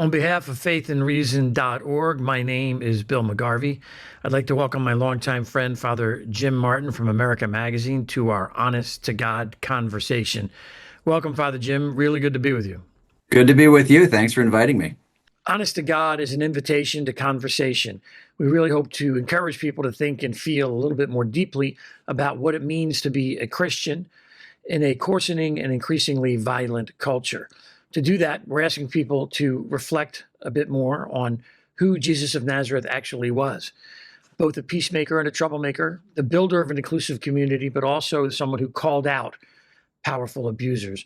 On behalf of faithandreason.org, my name is Bill McGarvey. I'd like to welcome my longtime friend, Father Jim Martin from America Magazine, to our Honest to God conversation. Welcome, Father Jim. Really good to be with you. Good to be with you. Thanks for inviting me. Honest to God is an invitation to conversation. We really hope to encourage people to think and feel a little bit more deeply about what it means to be a Christian in a coarsening and increasingly violent culture. To do that, we're asking people to reflect a bit more on who Jesus of Nazareth actually was, both a peacemaker and a troublemaker, the builder of an inclusive community, but also someone who called out powerful abusers.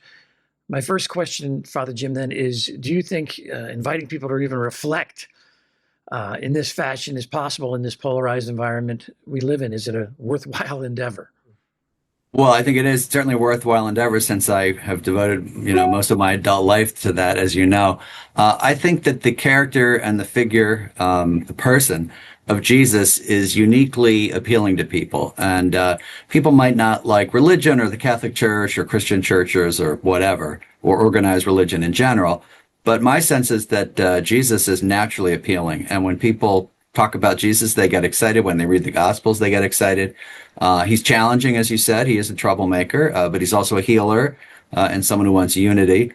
My first question, Father Jim, then is, do you think inviting people to even reflect in this fashion is possible in this polarized environment we live in? Is it a worthwhile endeavor? Well, I think it is certainly a worthwhile endeavor since I have devoted, most of my adult life to that, as you know. I think that the character and the figure, the person of Jesus is uniquely appealing to people. And people might not like religion or the Catholic Church or Christian churches or whatever, or organized religion in general. But my sense is that Jesus is naturally appealing. And when people talk about Jesus, they get excited. When they read the Gospels, they get excited. He's challenging, as you said. He is a troublemaker, but he's also a healer and someone who wants unity.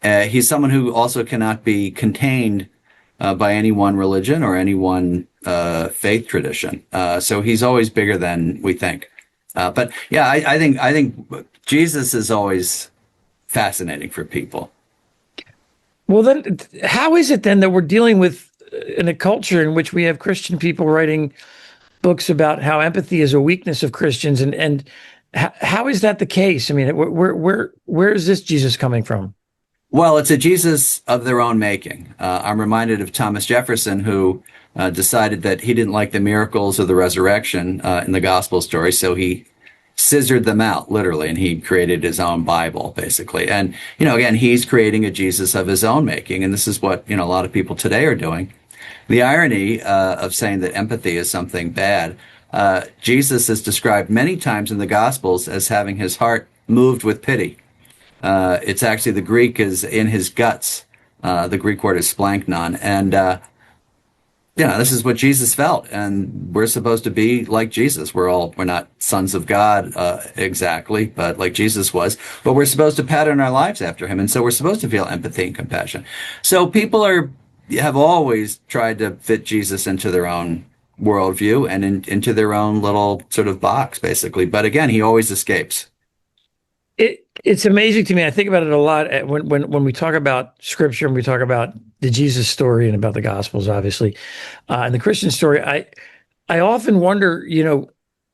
He's someone who also cannot be contained by any one religion or any one faith tradition. So he's always bigger than we think. But yeah, I think Jesus is always fascinating for people. Well, then, how is it then that we're dealing with in a culture in which we have Christian people writing books about how empathy is a weakness of Christians, and how is that the case? I mean, where is this Jesus coming from? Well, it's a Jesus of their own making. I'm reminded of Thomas Jefferson, who decided that he didn't like the miracles of the resurrection in the gospel story, so he scissored them out, literally, and he created his own Bible, basically. And, again, he's creating a Jesus of his own making, and this is what, a lot of people today are doing. The irony of saying that empathy is something bad, Jesus is described many times in the Gospels as having his heart moved with pity. It's actually, the Greek is in his guts. The Greek word is splanknon. And, this is what Jesus felt. And we're supposed to be like Jesus. We're not sons of God exactly, but like Jesus was. But we're supposed to pattern our lives after him. And so we're supposed to feel empathy and compassion. So people have always tried to fit Jesus into their own worldview and into their own little sort of box, basically. But again, he always escapes. It's amazing to me. I think about it a lot when we talk about scripture and we talk about the Jesus story and about the Gospels, obviously, and the Christian story. I often wonder,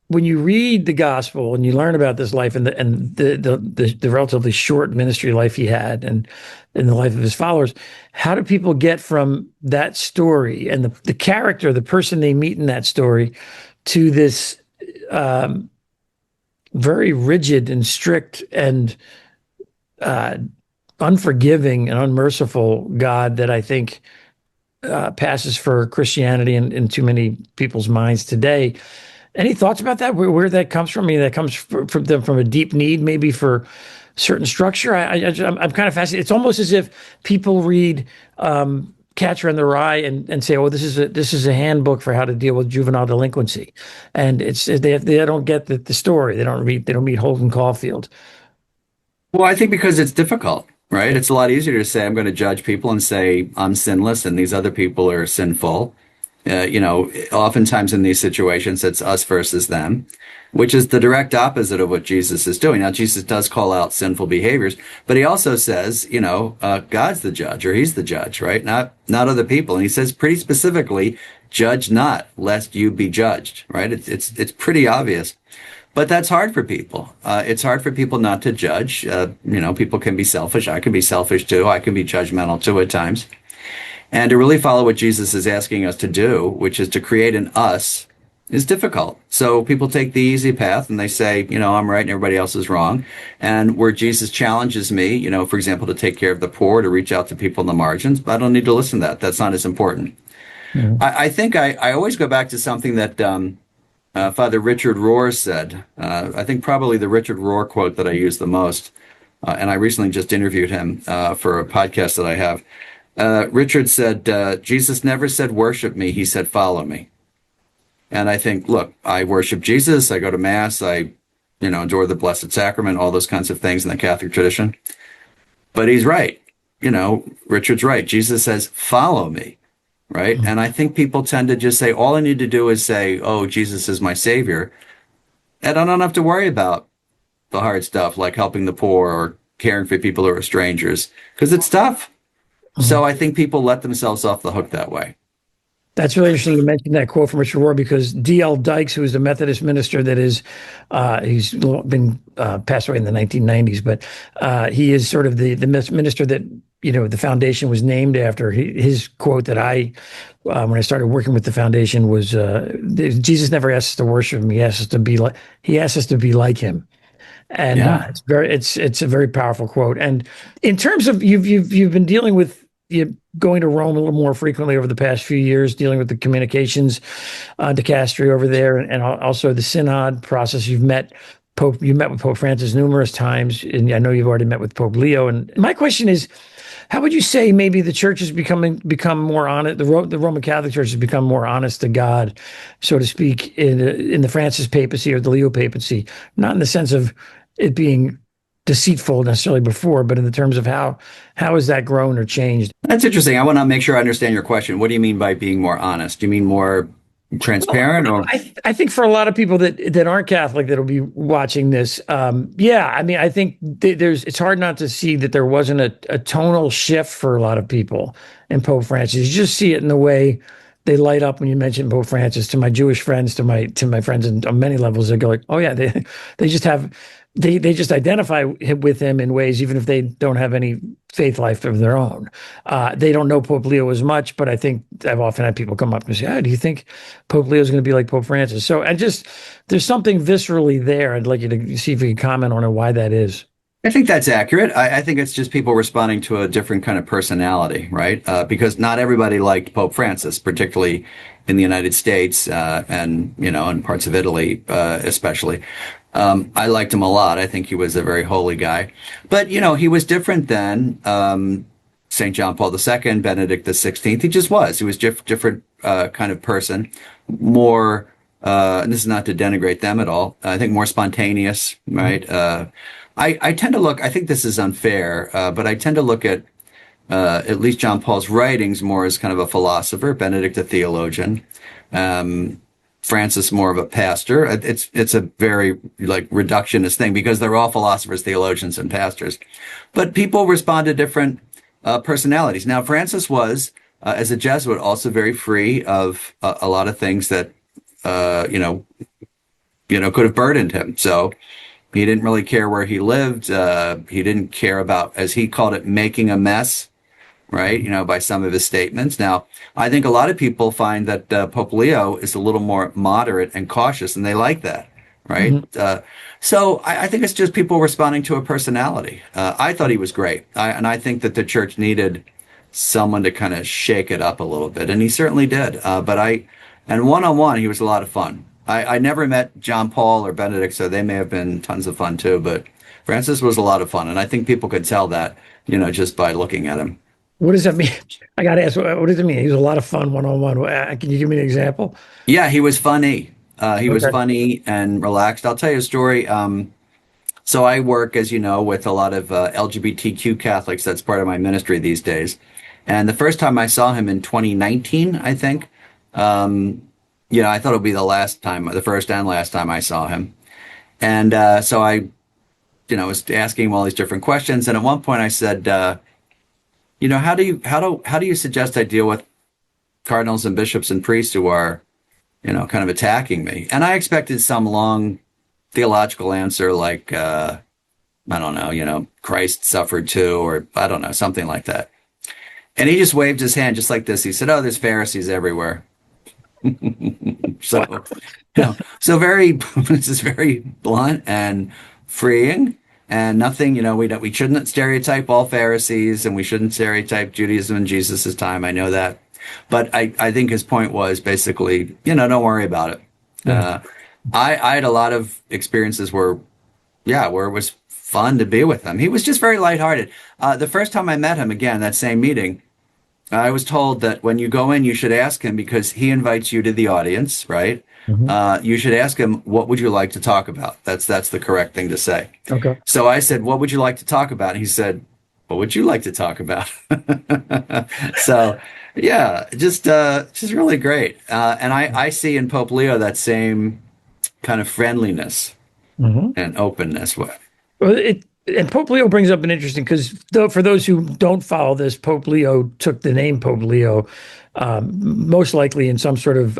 when you read the Gospel and you learn about this life and the relatively short ministry life he had and in the life of his followers, how do people get from that story and the character, the person they meet in that story, to this very rigid and strict and unforgiving and unmerciful God that I think passes for Christianity in too many people's minds today? Any thoughts about that? Where that comes from? I mean, that comes from a deep need, maybe for certain structure. I'm kind of fascinated. It's almost as if people read Catcher in the Rye and say, "Oh, this is a handbook for how to deal with juvenile delinquency," and they don't get the story. They don't meet Holden Caulfield. Well, I think because it's difficult, right? It's a lot easier to say I'm going to judge people and say I'm sinless and these other people are sinful. Oftentimes in these situations, it's us versus them, which is the direct opposite of what Jesus is doing. Now, Jesus does call out sinful behaviors, but he also says, God's the judge, or he's the judge, right? Not other people. And he says pretty specifically, judge not, lest you be judged, right? It's pretty obvious. But that's hard for people. It's hard for people not to judge. People can be selfish. I can be selfish too. I can be judgmental too at times. And to really follow what Jesus is asking us to do, which is to create an us, is difficult. So people take the easy path and they say, I'm right and everybody else is wrong. And where Jesus challenges me, for example, to take care of the poor, to reach out to people in the margins, but I don't need to listen to that. That's not as important. Mm-hmm. I think I always go back to something that Father Richard Rohr said. I think probably the Richard Rohr quote that I use the most, and I recently just interviewed him for a podcast that I have. Richard said, Jesus never said, worship me. He said, follow me. And I think, look, I worship Jesus. I go to mass. Adore the Blessed Sacrament, all those kinds of things in the Catholic tradition. But he's right. Richard's right. Jesus says, follow me. Right. And I think people tend to just say, all I need to do is say, oh, Jesus is my savior. And I don't have to worry about the hard stuff like helping the poor or caring for people who are strangers because it's tough. So I think people let themselves off the hook that way. That's really interesting. You mentioned that quote from Richard Rohr because D.L. Dykes, who is the Methodist minister that he's been passed away in the 1990s, but he is sort of the minister that, the foundation was named after. His quote that when I started working with the foundation was, Jesus never asked us to worship him. He asked us to be like him. And Yeah. it's a very powerful quote. And in terms of you've been dealing with going to Rome a little more frequently over the past few years, dealing with the communications dicastery over there, and also the synod process. You met with Pope Francis numerous times, and I know you've already met with Pope Leo. And my question is, how would you say maybe the church has become more honest? The Roman Catholic Church has become more honest to God, so to speak, in the Francis papacy or the Leo papacy, not in the sense of it being deceitful necessarily before, but in the terms of how has that grown or changed? That's interesting. I want to make sure I understand your question. What do you mean by being more honest? Do you mean more transparent or? I think for a lot of people that aren't Catholic that'll be watching this, I think it's hard not to see that there wasn't a tonal shift for a lot of people in Pope Francis. You just see it in the way they light up when you mention Pope Francis. To my Jewish friends, to my friends on many levels, they go like, oh yeah, they just have. They just identify with him in ways, even if they don't have any faith life of their own. They don't know Pope Leo as much, but I think I've often had people come up and say, do you think Pope Leo is going to be like Pope Francis? So there's something viscerally there. I'd like you to see if you can comment on it, why that is. I think that's accurate. I think it's just people responding to a different kind of personality, right? Because not everybody liked Pope Francis, particularly in the United States and, in parts of Italy, especially. I liked him a lot. I think he was a very holy guy. But, he was different than St. John Paul II, Benedict XVI. He just was. He was different kind of person, more, and this is not to denigrate them at all, I think more spontaneous, right? I tend to look, I think this is unfair, but I tend to look at least John Paul's writings more as kind of a philosopher, Benedict a theologian, Francis more of a pastor. It's a very reductionist thing because they're all philosophers, theologians, and pastors. But people respond to different personalities. Now, Francis was, as a Jesuit, also very free of a lot of things that could have burdened him. So he didn't really care where he lived. He didn't care about, as he called it, making a mess, right? By some of his statements. Now, I think a lot of people find that Pope Leo is a little more moderate and cautious, and they like that, right? Mm-hmm. So I think it's just people responding to a personality. I thought he was great. And I think that the church needed someone to kind of shake it up a little bit, and he certainly did. And one-on-one, he was a lot of fun. I never met John Paul or Benedict, so they may have been tons of fun too, but Francis was a lot of fun. And I think people could tell that, just by looking at him. What does that mean? I got to ask, what does it mean? He was a lot of fun one-on-one. Can you give me an example? Yeah, he was funny. He was funny and relaxed. I'll tell you a story. So I work, as you know, with a lot of LGBTQ Catholics. That's part of my ministry these days. And the first time I saw him in 2019, I think, I thought it would be the first and last time I saw him. And so I, was asking him all these different questions. And at one point I said, how do you suggest I deal with cardinals and bishops and priests who are, kind of attacking me? And I expected some long theological answer like, I don't know, Christ suffered too, or I don't know, something like that. And he just waved his hand just like this. He said, oh, there's Pharisees everywhere. So this is very blunt and freeing. And nothing, we shouldn't stereotype all Pharisees, and we shouldn't stereotype Judaism in Jesus' time. I know that. But I think his point was basically, don't worry about it. Yeah. I had a lot of experiences where it was fun to be with him. He was just very lighthearted. The first time I met him, again, that same meeting, I was told that when you go in, you should ask him because he invites you to the audience, right? Hmm. You should ask him, what would you like to talk about? That's the correct thing to say. Okay. So I said, what would you like to talk about? And he said, what would you like to talk about? So yeah, just really great. And I see in Pope Leo that same kind of friendliness Hmm. and openness. Well, and Pope Leo brings up an interesting because though for those who don't follow this, Pope Leo took the name Pope Leo, most likely in some sort of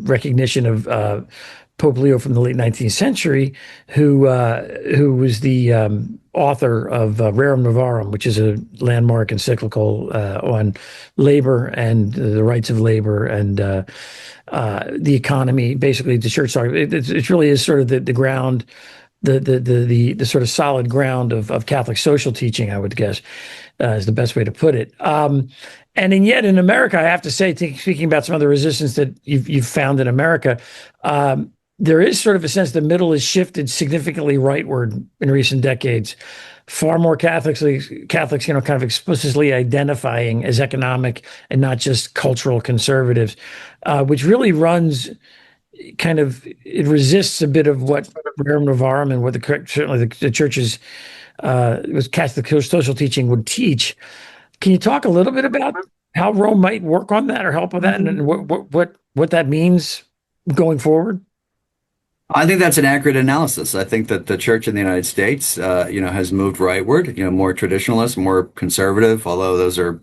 recognition of Pope Leo from the late 19th century, who was the author of Rerum Novarum, which is a landmark encyclical on labor and the rights of labor and the economy. Basically, the church. It really is sort of the ground the sort of solid ground of Catholic social teaching, I would guess, is the best way to put it. And yet in America, I have to say, speaking about some of the resistance that you've found in America, there is sort of a sense the middle has shifted significantly rightward in recent decades. Far more Catholics, kind of explicitly identifying as economic and not just cultural conservatives, which really runs kind of it resists a bit of what Rerum Novarum and what certainly the church's was Catholic social teaching would teach. Can you talk a little bit about how Rome might work on that or help with that, and what that means going forward? I think that's an accurate analysis. I think that the church in the United States, has moved rightward, more traditionalist, more conservative, although those are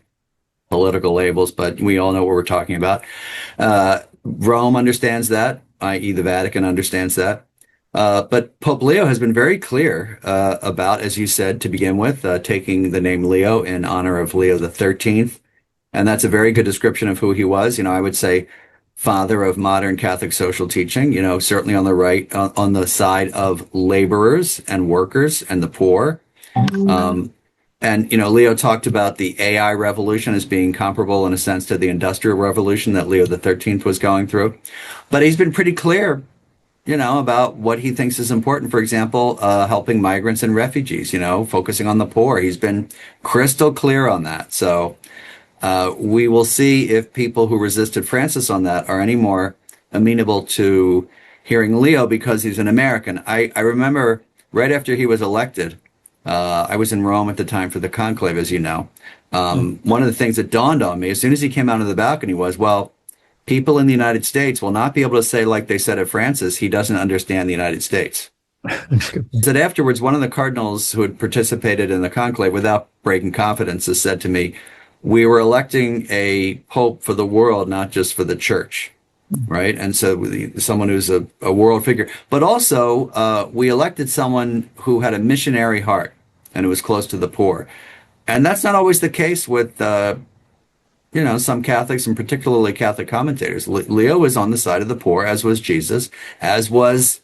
political labels, but we all know what we're talking about. Rome understands that, i.e., the Vatican understands that. But Pope Leo has been very clear about, as you said to begin with, taking the name Leo in honor of Leo the 13th. And that's a very good description of who he was. I would say father of modern Catholic social teaching, certainly on the right, on the side of laborers and workers and the poor. And Leo talked about the AI revolution as being comparable in a sense to the Industrial Revolution that Leo the 13th was going through. But he's been pretty clear, about what he thinks is important. For example, helping migrants and refugees, focusing on the poor. He's been crystal clear on that. So we will see if people who resisted Francis on that are any more amenable to hearing Leo because he's an American. I remember right after he was elected, I was in Rome at the time for the conclave, as you know. One of the things that dawned on me as soon as he came out of the balcony was, well, people in the United States will not be able to say, like they said of Francis, he doesn't understand the United States. Said afterwards, one of the cardinals who had participated in the conclave without breaking confidences said to me, we were electing a pope for the world, not just for the church. Right. And so someone who's a world figure, but also we elected someone who had a missionary heart and who was close to the poor. And that's not always the case with, some Catholics and particularly Catholic commentators. Leo was on the side of the poor, as was Jesus, as was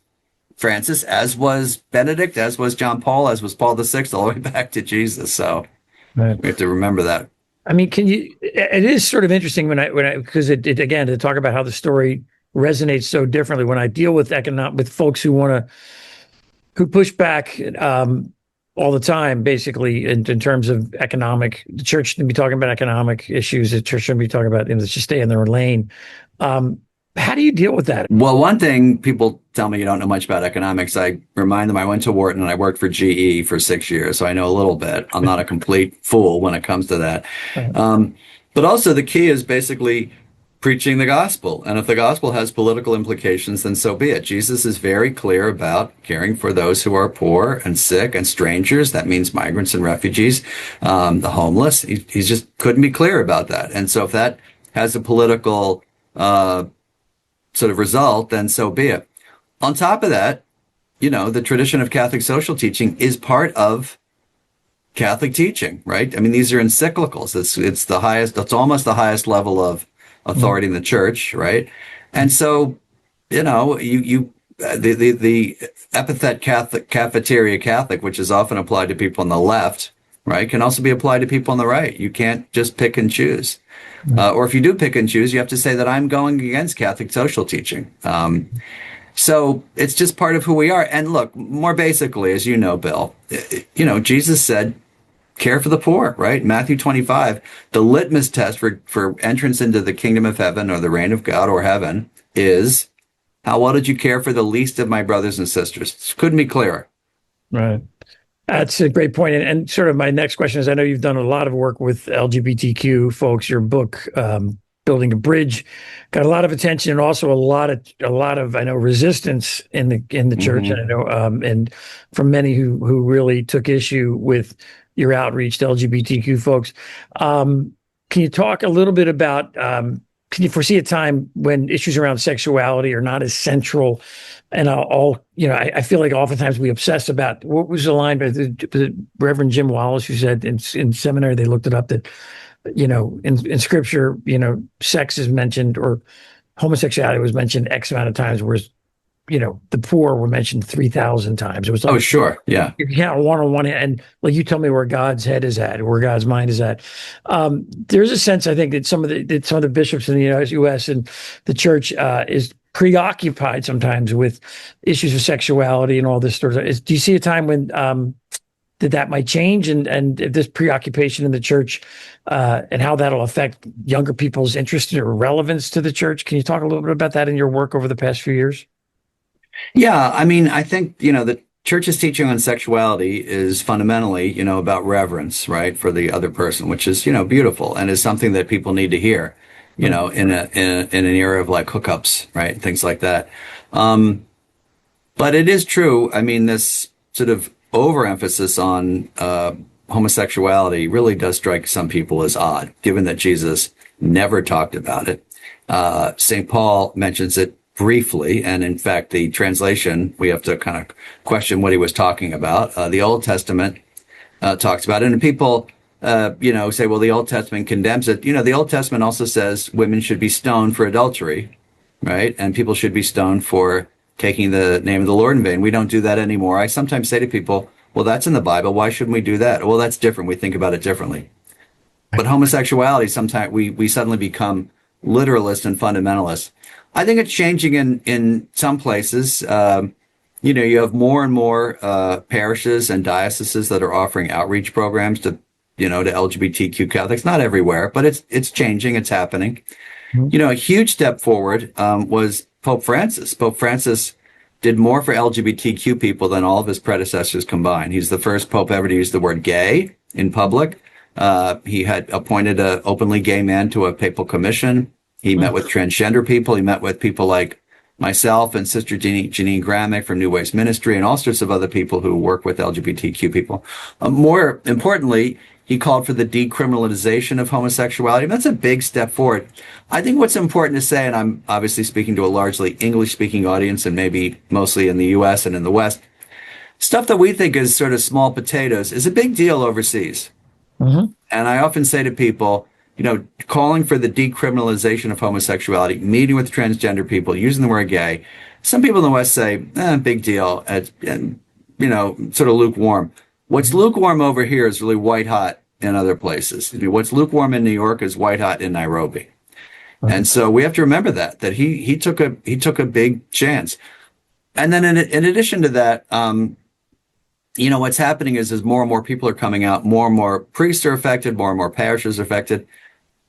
Francis, as was Benedict, as was John Paul, as was Paul VI, all the way back to Jesus. So Right. we have to remember that. I mean, it is sort of interesting because it again, to talk about how the story resonates so differently when I deal with with folks who push back all the time, basically in terms of the church shouldn't be talking about economic issues. The church shouldn't be talking about, just stay in their own lane. How do you deal with that? Well, one thing people tell me you don't know much about economics. I remind them I went to Wharton and I worked for GE for 6 years, so I know a little bit. I'm not a complete fool when it comes to that. But also the key is basically preaching the gospel. And if the gospel has political implications, then so be it. Jesus is very clear about caring for those who are poor and sick and strangers. That means migrants and refugees, the homeless. He just couldn't be clear about that. And so if that has a political sort of result, then so be it. On top of that, the tradition of Catholic social teaching is part of Catholic teaching, right? I mean, these are encyclicals. It's the highest, it's almost the highest level of authority in the church, right? And so, the epithet Catholic, cafeteria Catholic, which is often applied to people on the left, right, can also be applied to people on the right. You can't just pick and choose. Or if you do pick and choose, you have to say that I'm going against Catholic social teaching. So it's just part of who we are. And look, more basically, as you know, Bill, Jesus said, care for the poor, right? Matthew 25, the litmus test for entrance into the kingdom of heaven or the reign of God or heaven is, how well did you care for the least of my brothers and sisters? Couldn't be clearer. Right. That's a great point. And sort of my next question is, I know you've done a lot of work with LGBTQ folks. Your book, Building a Bridge, got a lot of attention and also a lot of I know resistance in the church. Mm-hmm. And I know and from many who really took issue with your outreach to LGBTQ folks. Can you talk a little bit about can you foresee a time when issues around sexuality are not as central? And I feel like oftentimes we obsess about what was the line by the Reverend Jim Wallace, who said in seminary, they looked it up, that, in scripture, sex is mentioned or homosexuality was mentioned X amount of times, whereas, the poor were mentioned 3,000 times. It was like, Oh, sure. Yeah. you can't one on one hand, like you tell me where God's head is at, where God's mind is at. There's a sense, I think, that some of the bishops in the U.S. and the church is preoccupied sometimes with issues of sexuality and all this sort of. Do you see a time when that might change, and if this preoccupation in the church and how that'll affect younger people's interest or relevance to the church? Can you talk a little bit about that in your work over the past few years? Yeah. I mean, I think, the church's teaching on sexuality is fundamentally, about reverence, right, for the other person, which is, beautiful and is something that people need to hear, in an era of like hookups, right, things like that. But it is true. I mean, this sort of overemphasis on homosexuality really does strike some people as odd, given that Jesus never talked about it. St. Paul mentions it briefly, and in fact, the translation, we have to kind of question what he was talking about. The Old Testament talks about it, and people, say, well, the Old Testament condemns it. The Old Testament also says women should be stoned for adultery, right? And people should be stoned for taking the name of the Lord in vain. We don't do that anymore. I sometimes say to people, well, that's in the Bible. Why shouldn't we do that? Well, that's different. We think about it differently. But homosexuality, sometimes we suddenly become literalist and fundamentalist. I think it's changing in some places. You have more and more parishes and dioceses that are offering outreach programs to LGBTQ Catholics. Not everywhere, but it's changing. It's happening. Mm-hmm. A huge step forward was Pope Francis. Pope Francis did more for LGBTQ people than all of his predecessors combined. He's the first pope ever to use the word gay in public. He had appointed an openly gay man to a papal commission. He met with transgender people. He met with people like myself and Sister Janine Gramick from New Ways Ministry and all sorts of other people who work with LGBTQ people. More importantly, he called for the decriminalization of homosexuality. And that's a big step forward. I think what's important to say, and I'm obviously speaking to a largely English-speaking audience and maybe mostly in the U.S. and in the West, stuff that we think is sort of small potatoes is a big deal overseas. Mm-hmm. And I often say to people, calling for the decriminalization of homosexuality, meeting with transgender people, using the word gay. Some people in the West say, big deal, and sort of lukewarm. What's lukewarm over here is really white hot in other places. What's lukewarm in New York is white hot in Nairobi. Right. And so we have to remember that he took a big chance. And then in addition to that, what's happening is as more and more people are coming out, more and more priests are affected, more and more parishes are affected.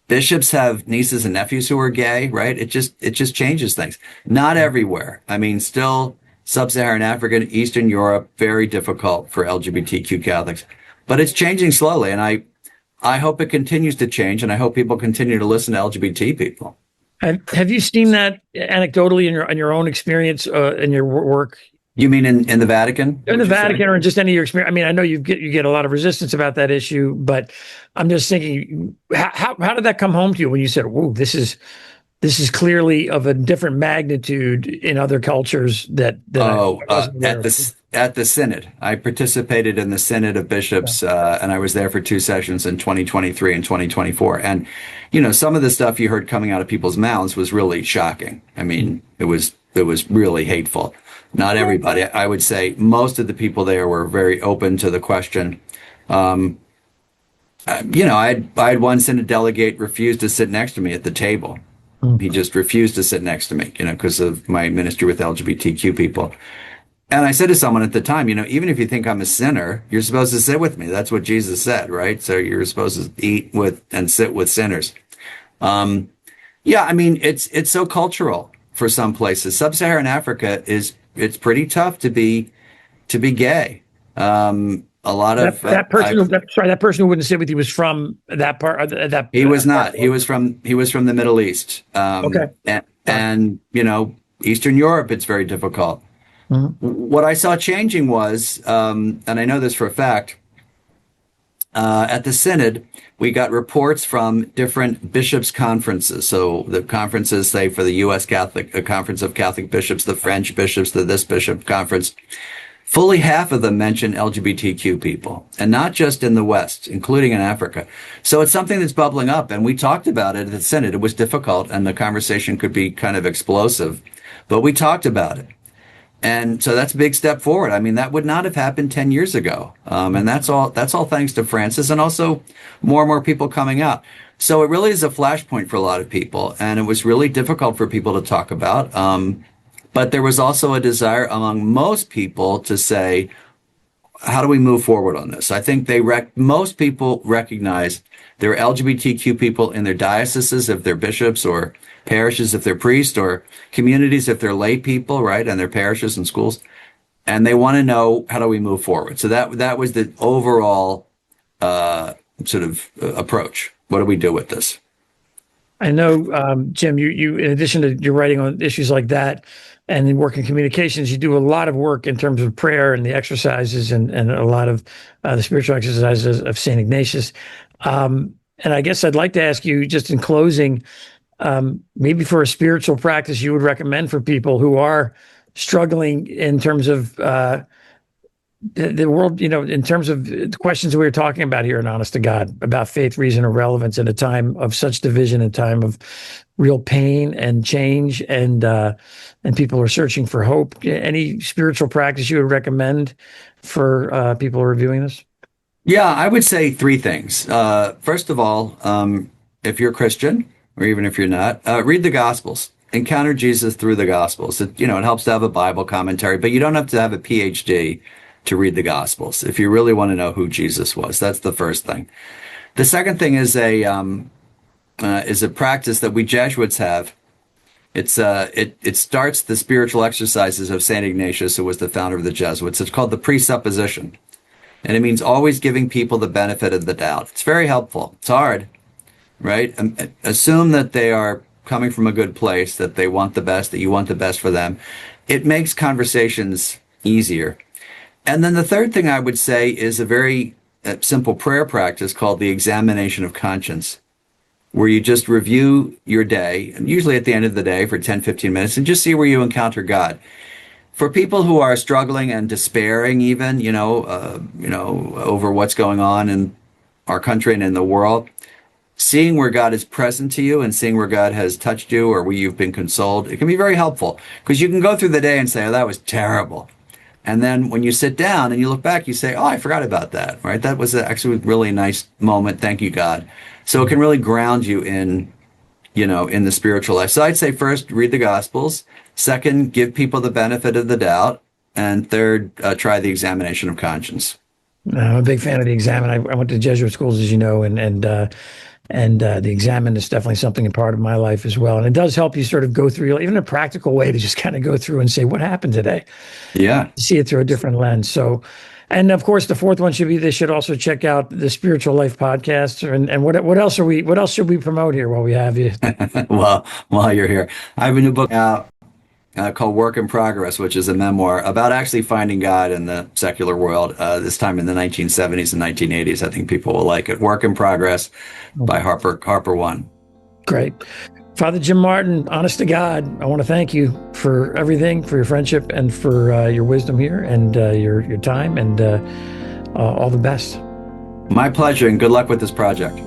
Bishops have nieces and nephews who are gay, right? It just changes things. Not everywhere. I mean, still sub-Saharan Africa and Eastern Europe, very difficult for LGBTQ Catholics. But it's changing slowly, and I hope it continues to change, and I hope people continue to listen to LGBT people. Have you seen that anecdotally in your own experience in your work? You mean in the Vatican? In the Vatican, or in just any of your experience? I mean, I know you get a lot of resistance about that issue, but I'm just thinking, how did that come home to you when you said, "Whoa, this is clearly of a different magnitude in other cultures"? At the Synod, I participated in the Synod of Bishops, and I was there for 2 sessions in 2023 and 2024. And some of the stuff you heard coming out of people's mouths was really shocking. I mean, it was really hateful. Not everybody. I would say most of the people there were very open to the question. I had one Synod delegate refuse to sit next to me at the table. He just refused to sit next to me, because of my ministry with LGBTQ people. And I said to someone at the time, even if you think I'm a sinner, you're supposed to sit with me. That's what Jesus said, right? So you're supposed to eat with and sit with sinners. Yeah, I mean, it's so cultural for some places. Sub-Saharan Africa it's pretty tough to be gay. A lot of That person, that person who wouldn't sit with you was from that part. That he was not. He was from the Middle East. Okay. And Eastern Europe, it's very difficult. What I saw changing was, and I know this for a fact, at the Synod, we got reports from different bishops' conferences. So the conferences, say, for the U.S. Conference of Catholic Bishops, the French bishops, this bishop conference, fully half of them mention LGBTQ people, and not just in the West, including in Africa. So it's something that's bubbling up, and we talked about it at the Synod. It was difficult, and the conversation could be kind of explosive, but we talked about it. And so that's a big step forward. I mean, that would not have happened 10 years ago. And that's all thanks to Francis, and also more and more people coming out. So it really is a flashpoint for a lot of people. And it was really difficult for people to talk about. But there was also a desire among most people to say, how do we move forward on this? I think most people recognize there are LGBTQ people in their dioceses if they're bishops, or parishes if they're priests, or communities if they're lay people, right, and their parishes and schools, and they want to know, how do we move forward? So that was the overall sort of approach. What do we do with this? I know, Jim, you in addition to your writing on issues like that and in work in communications, you do a lot of work in terms of prayer and the exercises and a lot of the spiritual exercises of St. Ignatius. And I guess I'd like to ask you, just in closing, maybe for a spiritual practice you would recommend for people who are struggling in terms of the world, in terms of the questions we were talking about here in Honest to God, about faith, reason, or relevance in a time of such division, a time of real pain and change, and people are searching for hope. Any spiritual practice you would recommend for people who are reviewing this? Yeah, I would say three things. First of all, if you're Christian, or even if you're not, read the Gospels. Encounter Jesus through the Gospels. It helps to have a Bible commentary, but you don't have to have a PhD to read the Gospels if you really want to know who Jesus was. That's the first thing. The second thing is a practice that we Jesuits have. It starts the spiritual exercises of St. Ignatius, who was the founder of the Jesuits. It's called the presupposition. And it means always giving people the benefit of the doubt. It's very helpful. It's hard, right? Assume that they are coming from a good place, that they want the best, that you want the best for them. It makes conversations easier. And then the third thing I would say is a very simple prayer practice called the examination of conscience, where you just review your day, and usually at the end of the day for 10, 15 minutes, and just see where you encounter God. For people who are struggling and despairing even, over what's going on in our country and in the world, seeing where God is present to you and seeing where God has touched you or where you've been consoled, it can be very helpful, because you can go through the day and say, oh, that was terrible. And then when you sit down and you look back, you say, oh, I forgot about that, right? That was actually a really nice moment. Thank you, God. So it can really ground you in the spiritual life. So I'd say first, read the Gospels. Second, give people the benefit of the doubt. And third, try the examination of conscience. I'm a big fan of the Examen. I went to Jesuit schools, as you know, and the Examen is definitely something a part of my life as well. And it does help you sort of go through, even a practical way to just kind of go through and say, what happened today? Yeah. See it through a different lens. So, and of course, the fourth one should be, they should also check out the Spiritual Life podcast. And what else should we promote here while we have you? Well, while you're here, I have a new book out called Work in Progress, which is a memoir about actually finding God in the secular world, this time in the 1970s and 1980s. I think people will like it. Work in Progress by Harper One. Great. Father Jim Martin, honest to God, I want to thank you for everything, for your friendship and for your wisdom here and your time, and all the best. My pleasure, and good luck with this project.